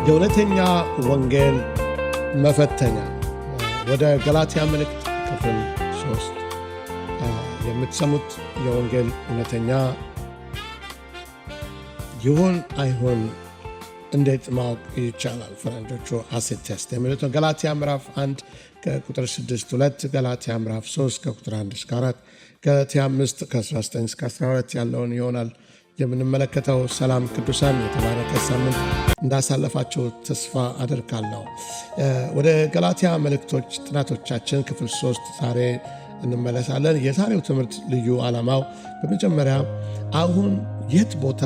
የእውነተኛ ወንጌል መፈተኛ ወደ ገላትያ መልእክት ክፍል 3 የምትሰሙት የወንጌል እውነተኛ ይሁን አይሁን እንዴት ማወቅ ይቻላል? ፈረንጆቹ አሲድ ቴስት የሚሉት ገላትያ ምዕራፍ 1 ከቁጥር 6-2፣ ገላትያ ምዕራፍ 3 ከቁጥር 1-4፣ ገላትያ 5 ከ19-12 ያለውን ይሆናል የምንመለከተው። ሰላም ቅዱሳን፣ የተባረከ ሳምንት እንዳሳለፋችሁ ተስፋ አደርጋለሁ። ወደ ገላትያ መልእክቶች ጥናቶቻችን ክፍል 3 ዛሬ እንመለሳለን። የዛሬው ትምህርት ልዩ ዓላማው በመጀመሪያ አሁን የት ቦታ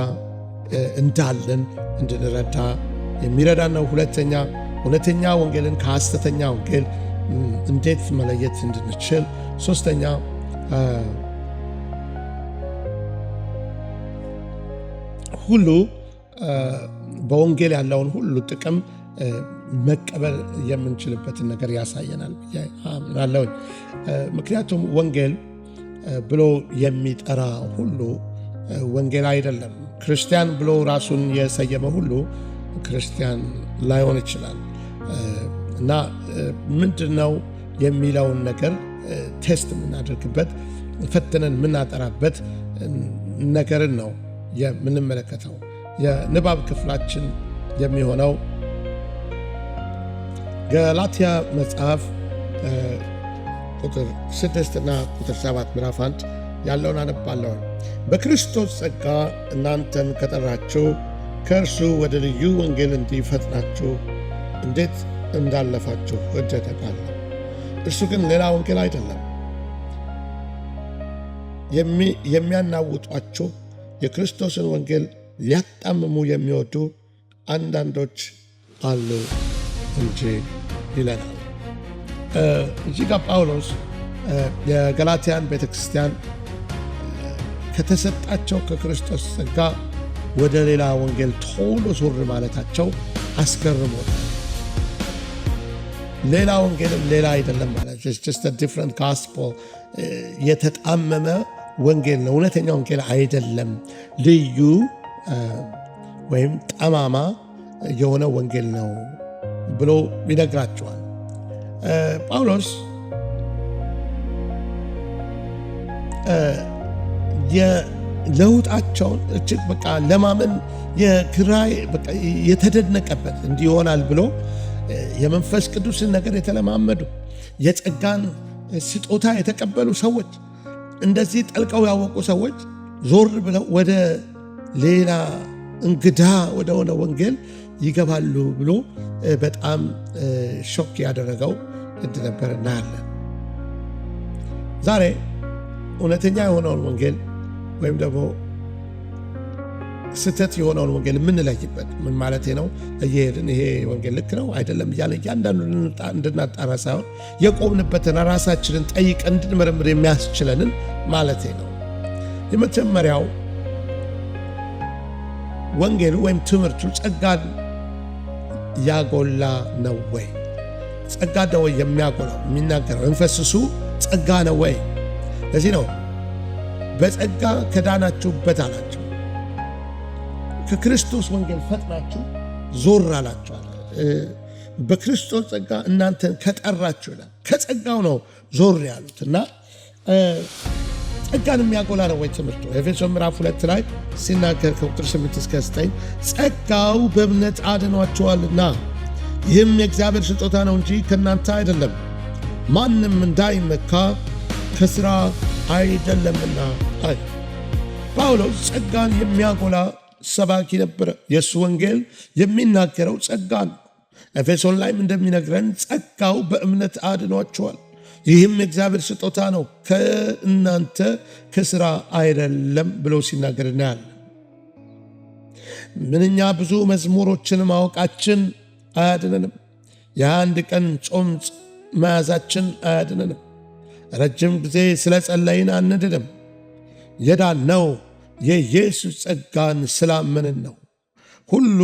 እንዳለን እንድንረዳ የሚረዳ ነው። ሁለተኛ እውነተኛ ወንጌልን ከሐሰተኛ ወንጌል እንዴት መለየት እንድንችል፣ ሶስተኛ ሁሉ በወንጌል ያለውን ሁሉ ጥቅም መቀበል የምንችልበትን ነገር ያሳየናል ብዬ አምናለሁ። ምክንያቱም ወንጌል ብሎ የሚጠራ ሁሉ ወንጌል አይደለም። ክርስቲያን ብሎ ራሱን የሰየመ ሁሉ ክርስቲያን ላይሆን ይችላል እና ምንድነው የሚለውን ነገር ቴስት የምናደርግበት ፈትነን የምናጠራበት ነገርን ነው የምንመለከተው። የንባብ ክፍላችን የሚሆነው ገላትያ መጽሐፍ ቁጥር 6 እና ቁጥር 7 ምዕራፍ 1 ያለውን አነባለሁ። በክርስቶስ ጸጋ እናንተን ከጠራችሁ ከእርሱ ወደ ልዩ ወንጌል እንዲፈጥናችሁ እንዴት እንዳለፋችሁ እደነቃለሁ። እርሱ ግን ሌላ ወንጌል አይደለም። የሚያናውጧችሁ የክርስቶስን ወንጌል ሊያጣምሙ የሚወዱ አንዳንዶች አሉ እንጂ ይለናል። እዚህ ጋር ጳውሎስ የገላትያን ቤተክርስቲያን ከተሰጣቸው ከክርስቶስ ጸጋ ወደ ሌላ ወንጌል ቶሎ ዞር ማለታቸው አስገርሞታል። ሌላ ወንጌልም ሌላ አይደለም ማለት just a different gospel፣ የተጣመመ ወንጌል ነው፣ እውነተኛ ወንጌል አይደለም፣ ልዩ ወይም ጠማማ የሆነ ወንጌል ነው ብሎ ይነግራቸዋል። ጳውሎስ የለውጣቸውን እጅግ በቃ ለማመን የተደነቀበት እንዲሆናል ብሎ የመንፈስ ቅዱስን ነገር የተለማመዱ የጸጋን ስጦታ የተቀበሉ ሰዎች፣ እንደዚህ ጠልቀው ያወቁ ሰዎች ዞር ብለው ወደ ሌላ እንግዳ ወደሆነ ወንጌል ይገባሉ ብሎ በጣም ሾክ ያደረገው እንደነበር እናያለን። ዛሬ እውነተኛ የሆነውን ወንጌል ወይም ደግሞ ስህተት የሆነውን ወንጌል የምንለይበት ምን ማለት ነው? እየሄድን ይሄ ወንጌል ልክ ነው አይደለም እያለ እያንዳንዱ እንድናጣራ ሳይሆን የቆምንበትን ራሳችንን ጠይቀን እንድንመረምር የሚያስችለንን ማለት ነው። የመጀመሪያው ወንጌሉ ወይም ትምህርቱ ጸጋን ያጎላ ነው ወይ? ጸጋ ነው ወይ የሚያጎላው? የሚናገረው መንፈስሱ ጸጋ ነው ወይ? ለዚህ ነው በጸጋ ከዳናችሁበት አላቸው፣ ከክርስቶስ ወንጌል ፈጥናችሁ ዞር አላችሁ። በክርስቶስ ጸጋ እናንተን ከጠራችሁ ይላል። ከጸጋው ነው ዞር ያሉት እና ጸጋን የሚያጎላ ነው ወይ ትምህርቱ? ኤፌሶን ምዕራፍ 2 ላይ ሲናገር ከቁጥር 8-9 ጸጋው በእምነት አድኗችኋልና ይህም የእግዚአብሔር ስጦታ ነው እንጂ ከእናንተ አይደለም፣ ማንም እንዳይመካ ከሥራ አይደለምና። ጳውሎስ ጸጋን የሚያጎላ ሰባኪ ነበረ። የእሱ ወንጌል የሚናገረው ጸጋን። ኤፌሶን ላይም እንደሚነግረን ጸጋው በእምነት አድኗችኋል፣ ይህም የእግዚአብሔር ስጦታ ነው ከእናንተ ከሥራ አይደለም ብሎ ሲናገር እናያለን። ምንኛ ብዙ መዝሙሮችን ማወቃችን አያድነንም። የአንድ ቀን ጾም መያዛችን አያድነንም። ረጅም ጊዜ ስለ ጸለይን አንድንም። የዳነው የኢየሱስ ጸጋን ስላመንን ነው። ሁሉ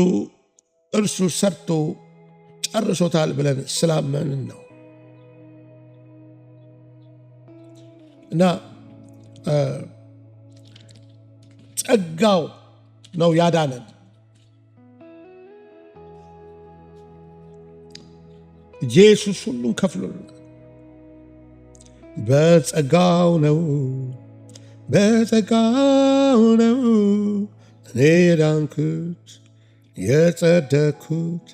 እርሱ ሰርቶ ጨርሶታል ብለን ስላመንን ነው እና ጸጋው ነው ያዳነን። ኢየሱስ ሁሉን ከፍሎልናል። በጸጋው ነው እኔ ዳንኩት የጸደቅኩት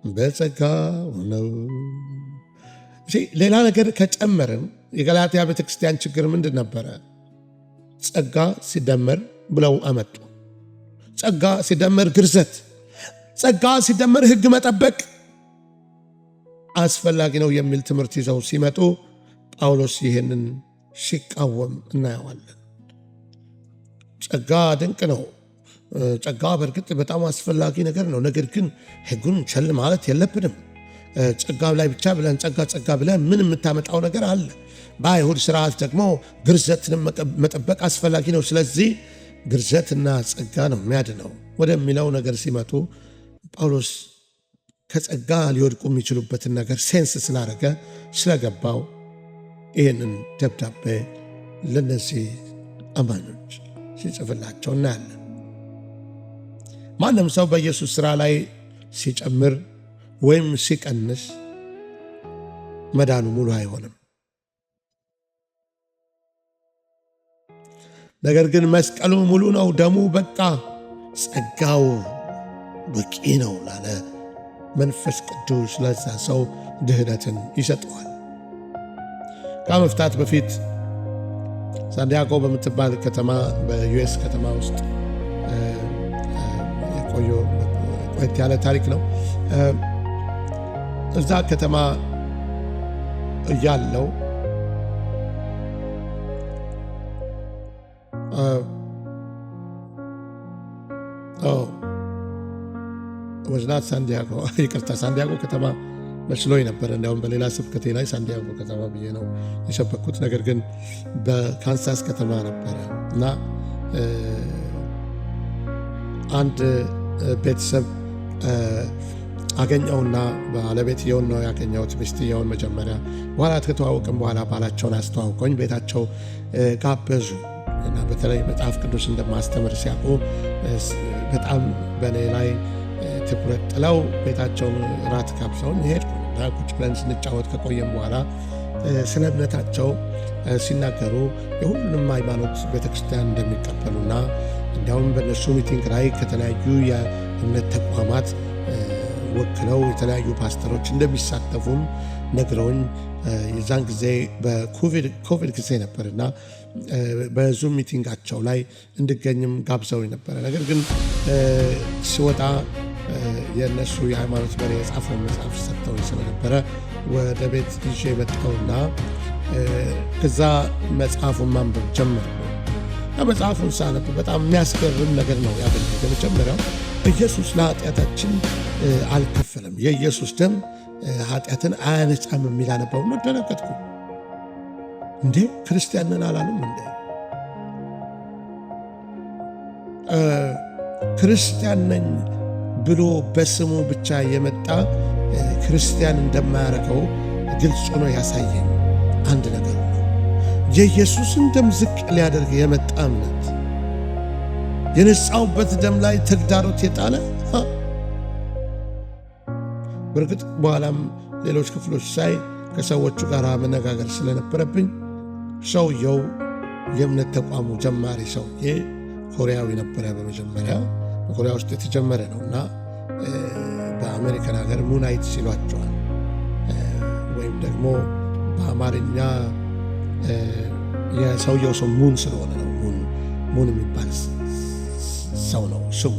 በጸጋው ነው። ሌላ ነገር ከጨመርን የገላትያ ቤተክርስቲያን ችግር ምንድን ነበረ? ጸጋ ሲደመር ብለው አመጡ። ጸጋ ሲደመር ግርዘት፣ ጸጋ ሲደመር ሕግ መጠበቅ አስፈላጊ ነው የሚል ትምህርት ይዘው ሲመጡ ጳውሎስ ይህንን ሲቃወም እናየዋለን። ጸጋ ድንቅ ነው። ጸጋ በእርግጥ በጣም አስፈላጊ ነገር ነው። ነገር ግን ሕጉን ቸል ማለት የለብንም። ጸጋ ላይ ብቻ ብለን ጸጋ ብለን ምን የምታመጣው ነገር አለ? በአይሁድ ስርዓት ደግሞ ግርዘትን መጠበቅ አስፈላጊ ነው። ስለዚህ ግርዘትና ጸጋ ነው የሚያድነው ወደሚለው ነገር ሲመጡ ጳውሎስ ከጸጋ ሊወድቁ የሚችሉበትን ነገር ሴንስ ስላደረገ ስለገባው ይህንን ደብዳቤ ለነዚህ አማኞች ሲጽፍላቸው እናያለን። ማንም ሰው በኢየሱስ ሥራ ላይ ሲጨምር ወይም ሲቀንስ መዳኑ ሙሉ አይሆንም። ነገር ግን መስቀሉ ሙሉ ነው፣ ደሙ በቃ፣ ጸጋው በቂ ነው ላለ መንፈስ ቅዱስ ለዛ ሰው ድህነትን ይሰጠዋል። ከመፍታት በፊት ሳንዲያጎ በምትባል ከተማ በዩኤስ ከተማ ውስጥ ቆየት ያለ ታሪክ ነው። እዛ ከተማ እያለው ወዝናት ሳንዲያጎ ይቅርታ፣ ሳንዲያጎ ከተማ መስሎኝ ነበር። እንዲያውም በሌላ ስብከቴ ላይ ሳንዲያጎ ከተማ ብዬ ነው የሰበኩት። ነገር ግን በካንሳስ ከተማ ነበረ እና አንድ ቤተሰብ አገኘውና ባለቤትየውን ነው ያገኘሁት፣ ሚስትየውን መጀመሪያ። በኋላ ከተዋወቅም በኋላ ባላቸውን አስተዋውቆኝ ቤታቸው ጋበዙ እና በተለይ መጽሐፍ ቅዱስ እንደማስተምር ሲያውቁ በጣም በእኔ ላይ ትኩረት ጥለው ቤታቸውን ራት ጋብዘውን ሄድኩ እና ቁጭ ብለን ስንጫወት ከቆየም በኋላ ስለ እምነታቸው ሲናገሩ የሁሉንም ሃይማኖት ቤተክርስቲያን እንደሚቀበሉና እንዲያውም በእነሱ ሚቲንግ ላይ ከተለያዩ የእምነት ተቋማት ወክለው የተለያዩ ፓስተሮች እንደሚሳተፉም ነግረውኝ የዛን ጊዜ በኮቪድ ጊዜ ነበርና በዙም ሚቲንጋቸው ላይ እንድገኝም ጋብዘውኝ ነበረ። ነገር ግን ሲወጣ የእነሱ የሃይማኖት መሪ የጻፈውን መጽሐፍ ሰጥተውኝ ስለነበረ ወደ ቤት ይዤ መጥተውና ከዛ መጽሐፉን ማንበብ ጀመርኩ። መጽሐፉን ሳነብ በጣም የሚያስገርም ነገር ነው ያገኘሁት። የመጀመሪያው ኢየሱስ ለኃጢአታችን አልከፈለም፣ የኢየሱስ ደም ኃጢአትን አያነጻም የሚል አነበው። ደነገጥኩ። እንዴ ክርስቲያንን አላሉም እንዴ? ክርስቲያን ነኝ ብሎ በስሙ ብቻ የመጣ ክርስቲያን እንደማያረገው ግልጽ ሆኖ ያሳየኝ አንድ ነገር ነው። የኢየሱስን ደም ዝቅ ሊያደርግ የመጣ እምነት፣ የነጻውበት ደም ላይ ተግዳሮት የጣለ በእርግጥ በኋላም ሌሎች ክፍሎች ሳይ ከሰዎቹ ጋር መነጋገር ስለነበረብኝ ሰውየው የእምነት ተቋሙ ጀማሪ ሰውዬ ኮሪያዊ ነበረ። በመጀመሪያ በኮሪያ ውስጥ የተጀመረ ነው እና በአሜሪካን ሀገር ሙናይት ሲሏቸዋል፣ ወይም ደግሞ በአማርኛ የሰውየው ሰው ሙን ስለሆነ ነው ሙን የሚባል ሰው ነው ስሙ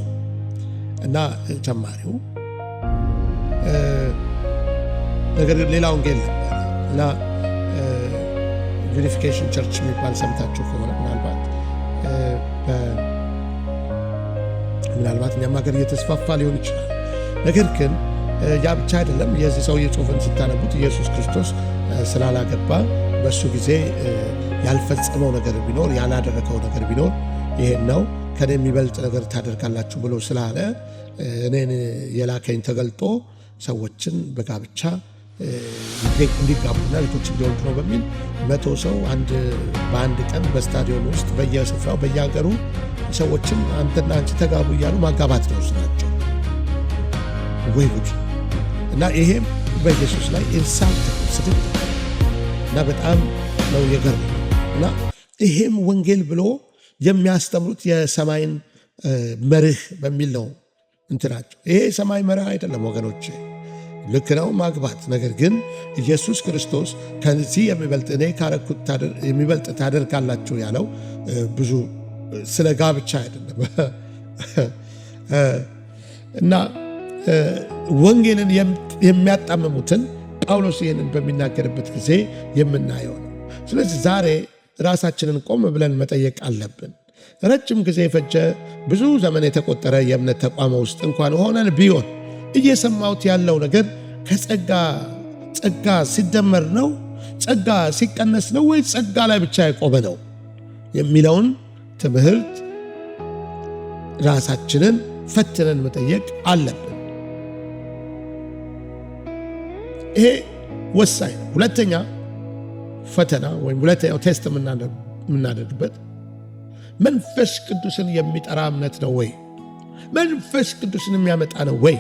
እና ጀማሪው። ነገር ግን ሌላ ወንጌል ነበር እና ዩኒፊኬሽን ቸርች የሚባል ሰምታችሁ ከሆነ ምናልባት እኛም ሀገር እየተስፋፋ ሊሆን ይችላል። ነገር ግን ያ ብቻ አይደለም። የዚህ ሰውዬ ጽሑፍን ስታነቡት ኢየሱስ ክርስቶስ ስላላገባ በእሱ ጊዜ ያልፈጸመው ነገር ቢኖር ያላደረገው ነገር ቢኖር ይሄን ነው፣ ከኔ የሚበልጥ ነገር ታደርጋላችሁ ብሎ ስላለ እኔን የላከኝ ተገልጦ ሰዎችን በጋብቻ እንዲጋቡና ልጆች እንዲወልዱ ነው በሚል 100 ሰው በአንድ ቀን በስታዲዮን ውስጥ በየስፍራው በየሀገሩ ሰዎችን አንተና አንቺ ተጋቡ እያሉ ማጋባት ነው ስራቸው። ወይ ጉድ! እና ይሄም በኢየሱስ ላይ ኢንሳልት ስድብ እና በጣም ነው የገረመኝ። እና ይሄም ወንጌል ብሎ የሚያስተምሩት የሰማይን መርህ በሚል ነው እንትናቸው። ይሄ የሰማይ መርህ አይደለም ወገኖች፣ ልክ ነው ማግባት። ነገር ግን ኢየሱስ ክርስቶስ ከዚህ የሚበልጥ እኔ ካረኩት የሚበልጥ ታደርጋላችሁ ያለው ብዙ ስለ ጋብቻ አይደለም። እና ወንጌልን የሚያጣምሙትን ጳውሎስ ይህንን በሚናገርበት ጊዜ የምናየው ነው። ስለዚህ ዛሬ ራሳችንን ቆም ብለን መጠየቅ አለብን። ረጅም ጊዜ የፈጀ ብዙ ዘመን የተቆጠረ የእምነት ተቋም ውስጥ እንኳን ሆነን ቢሆን እየሰማሁት ያለው ነገር ጸጋ ሲደመር ነው፣ ጸጋ ሲቀነስ ነው ወይ ጸጋ ላይ ብቻ የቆመ ነው የሚለውን ትምህርት ራሳችንን ፈትነን መጠየቅ አለብን። ይሄ ወሳኝ ነው። ሁለተኛ ፈተና ወይም ሁለተኛው ቴስት የምናደርግበት መንፈስ ቅዱስን የሚጠራ እምነት ነው ወይ? መንፈስ ቅዱስን የሚያመጣ ነው ወይ?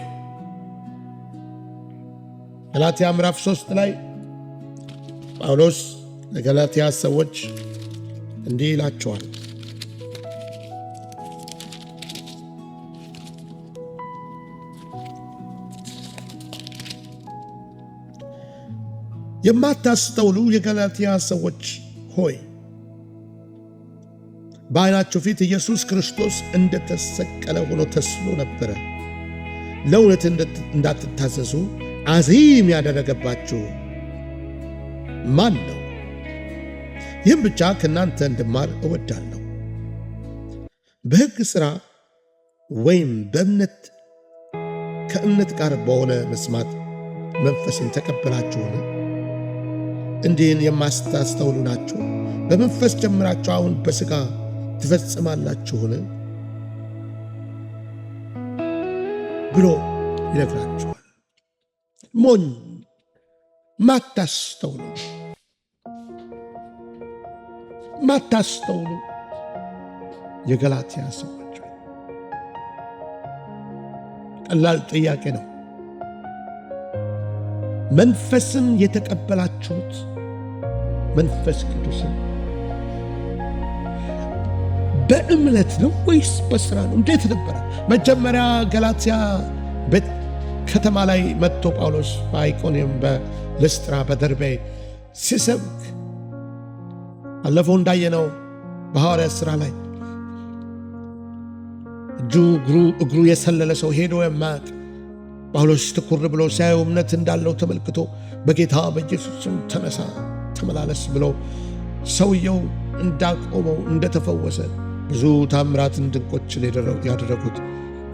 ገላትያ ምዕራፍ 3 ላይ ጳውሎስ ለገላትያ ሰዎች እንዲህ ይላቸዋል። የማታስተውሉ የገላትያ ሰዎች ሆይ በዓይናችሁ ፊት ኢየሱስ ክርስቶስ እንደተሰቀለ ሆኖ ተስሎ ነበረ። ለእውነት እንዳትታዘዙ አዚም ያደረገባችሁ ማን ነው? ይህም ብቻ ከእናንተ እንድማር እወዳለሁ። በሕግ ሥራ ወይም በእምነት ከእምነት ጋር በሆነ መስማት መንፈስን ተቀበላችሁን? እንዲህን የማታስተውሉ ናችሁ? በመንፈስ ጀምራችሁ አሁን በሥጋ ትፈጽማላችሁን ብሎ ይነግራችኋል። ሞኝ ማታስተውሉ የገላትያ ሰዎች፣ ቀላል ጥያቄ ነው። መንፈስን የተቀበላችሁት መንፈስ ቅዱስን በእምነት ነው ወይስ በሥራ ነው? እንዴት ነበረ? መጀመሪያ ገላትያ ከተማ ላይ መጥቶ ጳውሎስ በኢቆንዮን፣ በልስጥራ፣ በደርቤ ሲሰብክ አለፈው እንዳየነው በሐዋርያት ሥራ ላይ እግሩ የሰለለ ሰው ሄዶ የማያውቅ ጳውሎስ ትኩር ብሎ ሲያየው እምነት እንዳለው ተመልክቶ በጌታ በኢየሱስ ስም ተነሳ፣ ተመላለስ ብሎ ሰውየው እንዳቆመው እንደተፈወሰ ብዙ ታምራትን ድንቆችን ያደረጉት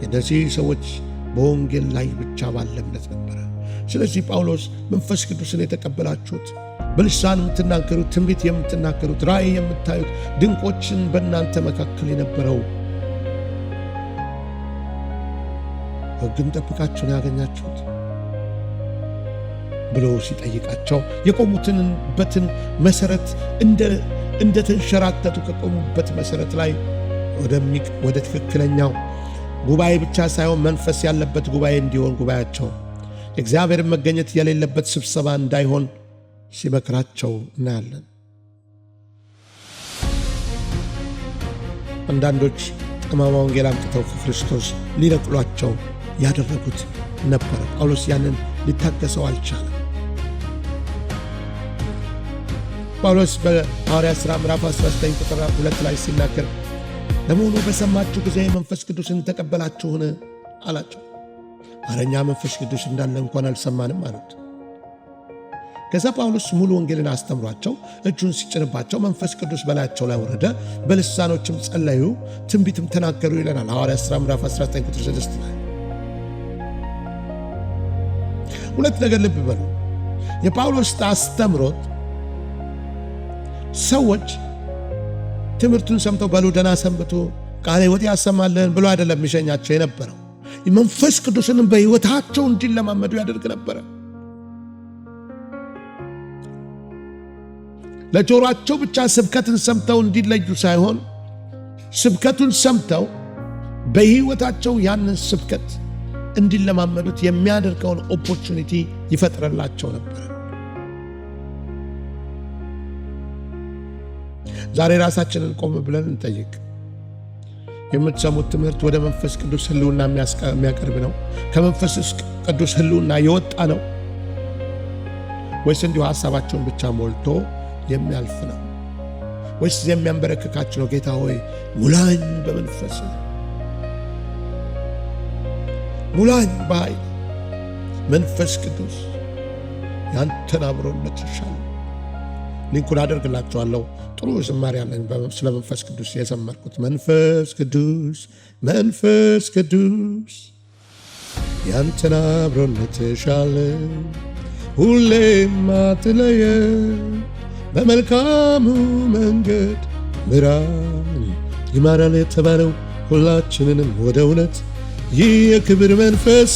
የእነዚህ ሰዎች በወንጌል ላይ ብቻ ባለ እምነት ነበረ። ስለዚህ ጳውሎስ መንፈስ ቅዱስን የተቀበላችሁት፣ በልሳን የምትናገሩት፣ ትንቢት የምትናገሩት፣ ራእይ የምታዩት፣ ድንቆችን በእናንተ መካከል የነበረው ሕግን ጠብቃችሁን ያገኛችሁት ብሎ ሲጠይቃቸው የቆሙትንበትን መሰረት እንደተንሸራተቱ ከቆሙበት መሰረት ላይ ወደ ትክክለኛው ጉባኤ ብቻ ሳይሆን መንፈስ ያለበት ጉባኤ እንዲሆን ጉባኤያቸው የእግዚአብሔር መገኘት የሌለበት ስብሰባ እንዳይሆን ሲመክራቸው እናያለን። አንዳንዶች ጠማማ ወንጌል አምጥተው ከክርስቶስ ሊነቅሏቸው ያደረጉት ነበረ። ጳውሎስ ያንን ሊታገሰው አልቻለም። ጳውሎስ በሐዋርያት ሥራ ምዕራፍ 19 ቁጥር 2 ላይ ሲናገር ለመሆኑ በሰማችሁ ጊዜ መንፈስ ቅዱስን ተቀበላችሁን አላቸው። እኛ መንፈስ ቅዱስ እንዳለ እንኳን አልሰማንም አሉት። ከዛ ጳውሎስ ሙሉ ወንጌልን አስተምሯቸው እጁን ሲጭንባቸው መንፈስ ቅዱስ በላያቸው ላይ ወረደ፣ በልሳኖችም ጸለዩ፣ ትንቢትም ተናገሩ ይለናል ሐዋርያት ሥራ ምዕራፍ 19 ቁጥር 6 ላይ። ሁለት ነገር ልብ በሉ። የጳውሎስ አስተምሮት ሰዎች ትምህርቱን ሰምተው በሉ ደህና ሰንብቱ፣ ቃሌ ወጥ ያሰማልን ብሎ አይደለም የሚሸኛቸው የነበረው። መንፈስ ቅዱስንም በሕይወታቸው እንዲለማመዱ ያደርግ ነበረ። ለጆሮአቸው ብቻ ስብከትን ሰምተው እንዲለዩ ሳይሆን ስብከቱን ሰምተው በሕይወታቸው ያንን ስብከት እንዲለማመዱት የሚያደርገውን ኦፖርቹኒቲ ይፈጥርላቸው ነበር። ዛሬ ራሳችንን ቆም ብለን እንጠይቅ። የምትሰሙት ትምህርት ወደ መንፈስ ቅዱስ ህልውና የሚያቀርብ ነው? ከመንፈስ ቅዱስ ህልውና የወጣ ነው ወይስ እንዲሁ ሐሳባቸውን ብቻ ሞልቶ የሚያልፍ ነው? ወይስ የሚያንበረክካችሁ ነው? ጌታ ሆይ ሙላኝ በመንፈስ ሙላኝ በኃይል መንፈስ ቅዱስ ያንተን አብሮነት ይሻል። ሊንኩን አደርግላችኋለሁ። ጥሩ ዝማሬ ያለኝ ስለ መንፈስ ቅዱስ የዘመርኩት። መንፈስ ቅዱስ መንፈስ ቅዱስ ያንተን አብሮነት ይሻል፣ ሁሌም አትለየን፣ በመልካሙ መንገድ ምራን። ይማራል የተባለው ሁላችንንም ወደ እውነት ይህ የክብር መንፈስ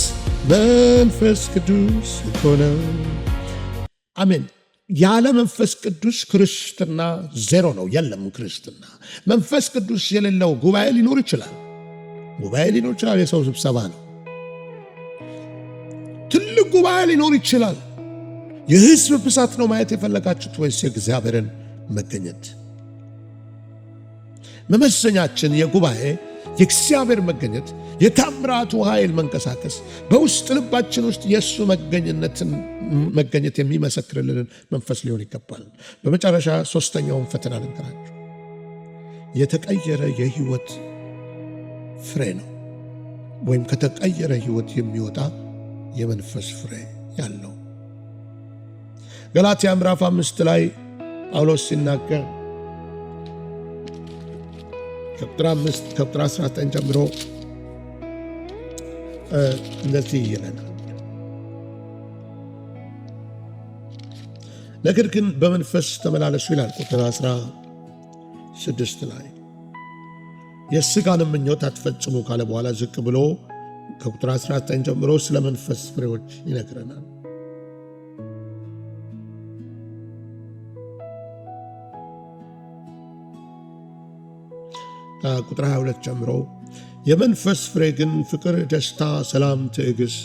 ቅዱስ እኮ ነው። አሜን። ያለ መንፈስ ቅዱስ ክርስትና ዜሮ ነው። የለም ክርስትና። መንፈስ ቅዱስ የሌለው ጉባኤ ሊኖር ይችላል። የሰው ስብሰባ ነው። ትልቅ ጉባኤ ሊኖር ይችላል። የህዝብ ብዛት ነው ማየት የፈለጋችሁት ወይስ የእግዚአብሔርን መገኘት? መመዘኛችን የጉባኤ የእግዚአብሔር መገኘት፣ የታምራቱ ኃይል መንቀሳቀስ፣ በውስጥ ልባችን ውስጥ የእሱ መገኘት የሚመሰክርልን መንፈስ ሊሆን ይገባል። በመጨረሻ ሶስተኛውን ፈተና ልንገራችሁ። የተቀየረ የህይወት ፍሬ ነው፣ ወይም ከተቀየረ ህይወት የሚወጣ የመንፈስ ፍሬ ያለው። ገላትያ ምዕራፍ 5 ላይ ጳውሎስ ሲናገር ከቁጥር 19 ጀምሮ እንደዚህ ይለናል። ነገር ግን በመንፈስ ተመላለሱ ይላል። ቁጥር 16 ላይ የሥጋንም ምኞት አትፈጽሙ ካለ በኋላ ዝቅ ብሎ ከቁጥር 19 ጀምሮ ስለ መንፈስ ፍሬዎች ይነግረናል። ቁጥር 22 ጀምሮ የመንፈስ ፍሬ ግን ፍቅር፣ ደስታ፣ ሰላም፣ ትዕግስት፣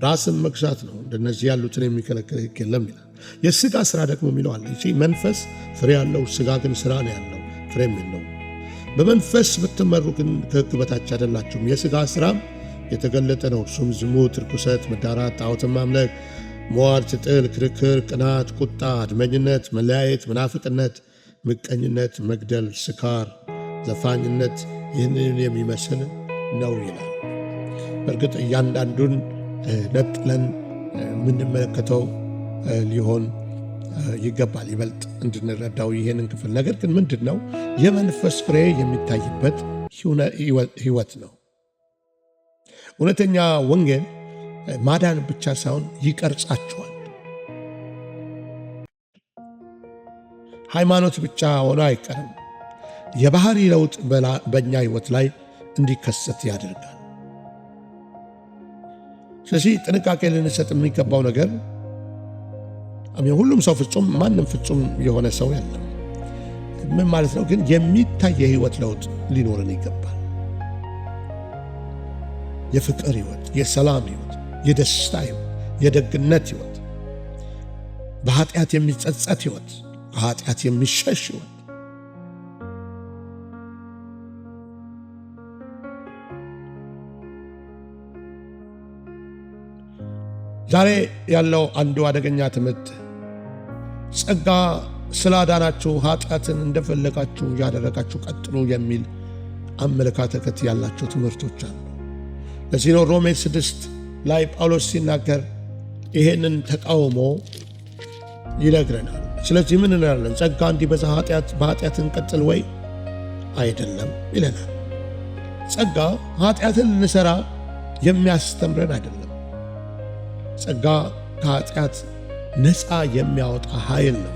ራስን መግዛት ነው። እንደነዚህ ያሉትን የሚከለክል ሕግ የለም ይላል። የሥጋ ሥራ ደግሞ የሚለው አለ። መንፈስ ፍሬ ያለው፣ ሥጋ ግን ሥራ ነው ያለው፣ ፍሬም የለው። በመንፈስ ብትመሩ ግን ከሕግ በታች አይደላችሁም። የሥጋ ሥራም የተገለጠ ነው። እርሱም ዝሙት፣ ርኩሰት፣ መዳራት፣ ጣዖትን ማምለክ፣ ሟርት፣ ጥል፣ ክርክር፣ ቅናት፣ ቁጣ፣ አድመኝነት፣ መለያየት፣ መናፍቅነት፣ ምቀኝነት፣ መግደል፣ ስካር፣ ዘፋኝነት ይህንን የሚመስል ነው ይላል። በእርግጥ እያንዳንዱን ነጥለን የምንመለከተው ሊሆን ይገባል ይበልጥ እንድንረዳው ይሄንን ክፍል። ነገር ግን ምንድን ነው የመንፈስ ፍሬ የሚታይበት ህይወት ነው። እውነተኛ ወንጌል ማዳን ብቻ ሳይሆን ይቀርጻቸዋል። ሃይማኖት ብቻ ሆኖ አይቀርም። የባህሪ ለውጥ በእኛ ህይወት ላይ እንዲከሰት ያደርጋል። ስለዚህ ጥንቃቄ ልንሰጥ የሚገባው ነገር ሁሉም ሰው ፍጹም፣ ማንም ፍጹም የሆነ ሰው የለም። ምን ማለት ነው ግን? የሚታይ የህይወት ለውጥ ሊኖርን ይገባል። የፍቅር ህይወት፣ የሰላም ህይወት፣ የደስታ ህይወት፣ የደግነት ህይወት፣ በኃጢአት የሚጸጸት ህይወት፣ ከኃጢአት የሚሸሽ ህይወት። ዛሬ ያለው አንዱ አደገኛ ትምህርት ጸጋ ስላዳናችሁ ኃጢአትን እንደፈለጋችሁ ያደረጋችሁ ቀጥሉ የሚል አመለካከት ያላቸው ትምህርቶች አሉ። ለዚህ ነው ሮሜ 6 ላይ ጳውሎስ ሲናገር ይሄንን ተቃውሞ ይነግረናል። ስለዚህ ምን እንላለን? ጸጋ እንዲበዛ በኃጢአት እንቀጥል ወይ? አይደለም ይለናል። ጸጋ ኃጢአትን ልንሰራ የሚያስተምረን አይደለም። ጸጋ ከኃጢአት ነፃ የሚያወጣ ኃይል ነው።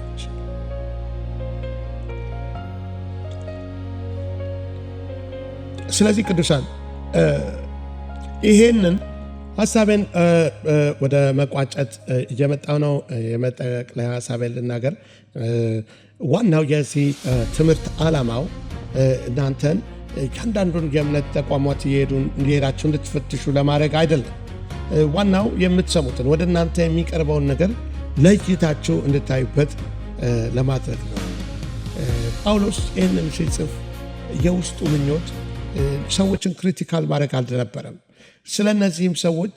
ስለዚህ ቅዱሳን ይሄንን ሐሳቤን ወደ መቋጨት እየመጣው ነው። የመጠቅለያ ሐሳቤን ልናገር። ዋናው የዚህ ትምህርት ዓላማው እናንተን ከአንዳንዱን የእምነት ተቋማት እየሄዳችሁ እንድትፈትሹ ለማድረግ አይደለም። ዋናው የምትሰሙትን ወደ እናንተ የሚቀርበውን ነገር ለይታችሁ እንድታዩበት ለማድረግ ነው። ጳውሎስ ይህንን ሲጽፍ የውስጡ ምኞት ሰዎችን ክሪቲካል ማድረግ አልነበረም። ስለ እነዚህም ሰዎች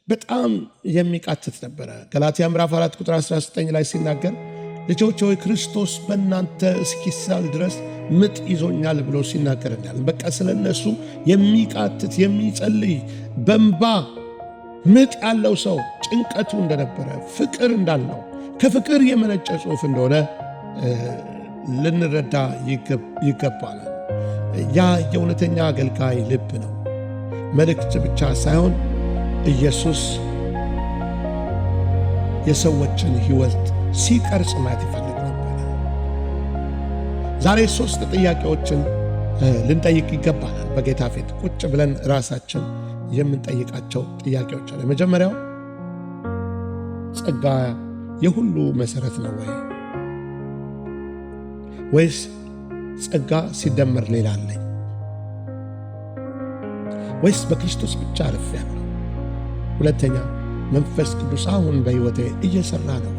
በጣም የሚቃትት ነበረ። ገላትያ ምዕራፍ 4 ቁጥር 19 ላይ ሲናገር ልጆች ሆይ ክርስቶስ በእናንተ እስኪሳል ድረስ ምጥ ይዞኛል ብሎ ሲናገር እናያለን። በቃ ስለ እነሱ የሚቃትት የሚጸልይ በእንባ ምጥ ያለው ሰው ጭንቀቱ እንደነበረ፣ ፍቅር እንዳለው፣ ከፍቅር የመነጨ ጽሑፍ እንደሆነ ልንረዳ ይገባናል። ያ የእውነተኛ አገልጋይ ልብ ነው። መልእክት ብቻ ሳይሆን ኢየሱስ የሰዎችን ሕይወት ሲቀርጽ ማየት ይፈልግ ነበር። ዛሬ 3 ጥያቄዎችን ልንጠይቅ ይገባናል። በጌታ ፊት ቁጭ ብለን ራሳችን የምንጠይቃቸው ጥያቄዎች አሉ። የመጀመሪያው ጸጋ የሁሉ መሰረት ነው ወይስ ጸጋ ሲደመር ሌላ አለኝ? ወይስ በክርስቶስ ብቻ አርፌያለሁ? ሁለተኛ መንፈስ ቅዱስ አሁን በሕይወቴ እየሰራ ነው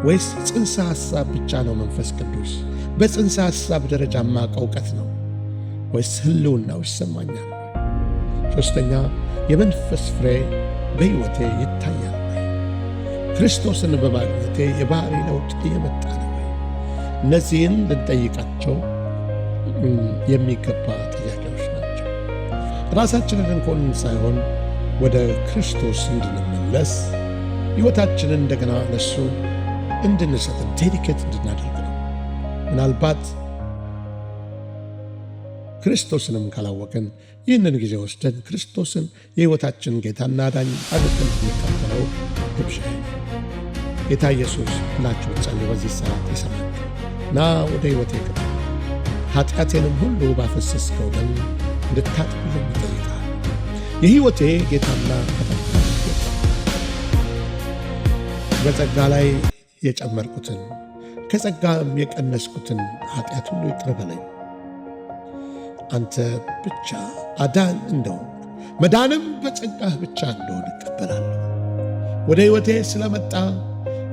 ወይስ ጽንሰ ሐሳብ ብቻ ነው? መንፈስ ቅዱስ በጽንሰ ሐሳብ ደረጃ ማቀው ዕውቀት ነው ወይስ ህልውናው ይሰማኛል? ሶስተኛ የመንፈስ ፍሬ በሕይወቴ ይታያል ወይ? ክርስቶስን በማግኘቴ የባህሪ ለውጥ እየመጣ ነው ወይ? እነዚህን ልንጠይቃቸው የሚገባ ጥያቄዎች ናቸው። ራሳችንን እንኳን ሳይሆን ወደ ክርስቶስ እንድንመለስ ሕይወታችንን እንደገና ለሱ እንድንሰጥ ዴዲኬት እንድናደርግ ነው። ምናልባት ክርስቶስንም ካላወቅን ይህንን ጊዜ ወስደን ክርስቶስን የሕይወታችን ጌታና አዳኝ አድርገን እንድንቀበለው ግብዣዬ ነው። ጌታ ኢየሱስ ብላችሁ ጸልዩ። በዚህ ሰዓት ይሰማል ና ወደ ሕይወቴ ግባ፣ ኃጢአቴንም ሁሉ ባፈሰስከው ደም እንድታጥብልኝ ይጠይቃል። የሕይወቴ ጌታና ተጠቃሚ ጌታ፣ በጸጋ ላይ የጨመርኩትን ከጸጋም የቀነስኩትን ኃጢአት ሁሉ ይቅር በለኝ። አንተ ብቻ አዳን እንደሆን መዳንም በጸጋህ ብቻ እንደሆን እቀበላለሁ። ወደ ሕይወቴ ስለመጣ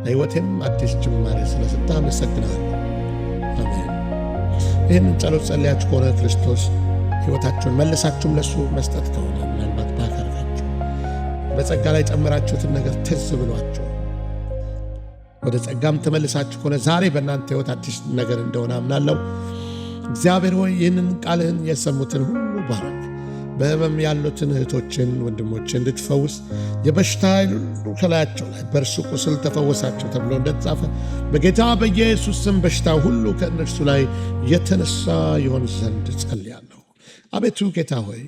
ለሕይወቴም አዲስ ጅማሬ ስለሰጠ አመሰግናለሁ። አሜን። ይህንን ጸሎት ጸልያችሁ ከሆነ ክርስቶስ ሕይወታችሁን መልሳችሁም ለሱ መስጠት ከሆነ ምናልባት ባካርጋችሁ በጸጋ ላይ ጨምራችሁትን ነገር ትዝ ብሏችሁ ወደ ጸጋም ተመልሳችሁ ከሆነ ዛሬ በእናንተ ሕይወት አዲስ ነገር እንደሆነ አምናለሁ። እግዚአብሔር ሆይ ይህንን ቃልህን የሰሙትን ሁሉ ባረክ። በሕመም ያሉትን እህቶችን ወንድሞችን እንድትፈውስ የበሽታ ሁሉ ከላያቸው ላይ በእርሱ ቁስል ተፈወሳቸው ተብሎ እንደተጻፈ በጌታ በኢየሱስ ስም በሽታ ሁሉ ከእነርሱ ላይ የተነሳ ይሆን ዘንድ ጸልያለሁ። አቤቱ ጌታ ሆይ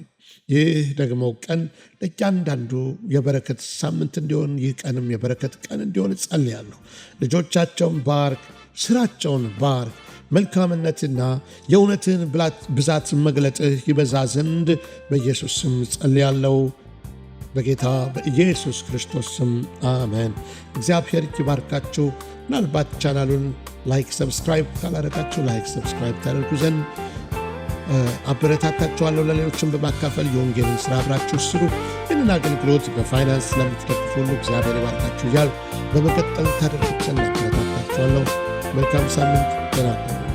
ይህ ደግሞ ቀን ለእያንዳንዱ የበረከት ሳምንት እንዲሆን፣ ይህ ቀንም የበረከት ቀን እንዲሆን ጸልያለሁ። ልጆቻቸውን ባርክ፣ ስራቸውን ባርክ። መልካምነትና የእውነትን ብዛት መግለጥህ ይበዛ ዘንድ በኢየሱስ ስም ጸልያለሁ። በጌታ በኢየሱስ ክርስቶስ ስም አሜን። እግዚአብሔር ይባርካችሁ። ምናልባት ቻናሉን ላይክ፣ ሰብስክራይብ ካላደረጋችሁ ላይክ፣ ሰብስክራይብ ታደርጉ ዘንድ አበረታታችኋለሁ። ለሌሎችን በማካፈል የወንጌልን ሥራ አብራችሁ ስሩ። ይህንን አገልግሎት በፋይናንስ ስለምትደግፉ ሁሉ እግዚአብሔር ይባርካችሁ እያል በመቀጠል ታደርጉት ዘንድ አበረታታችኋለሁ። መልካም ሳምንት። ደህና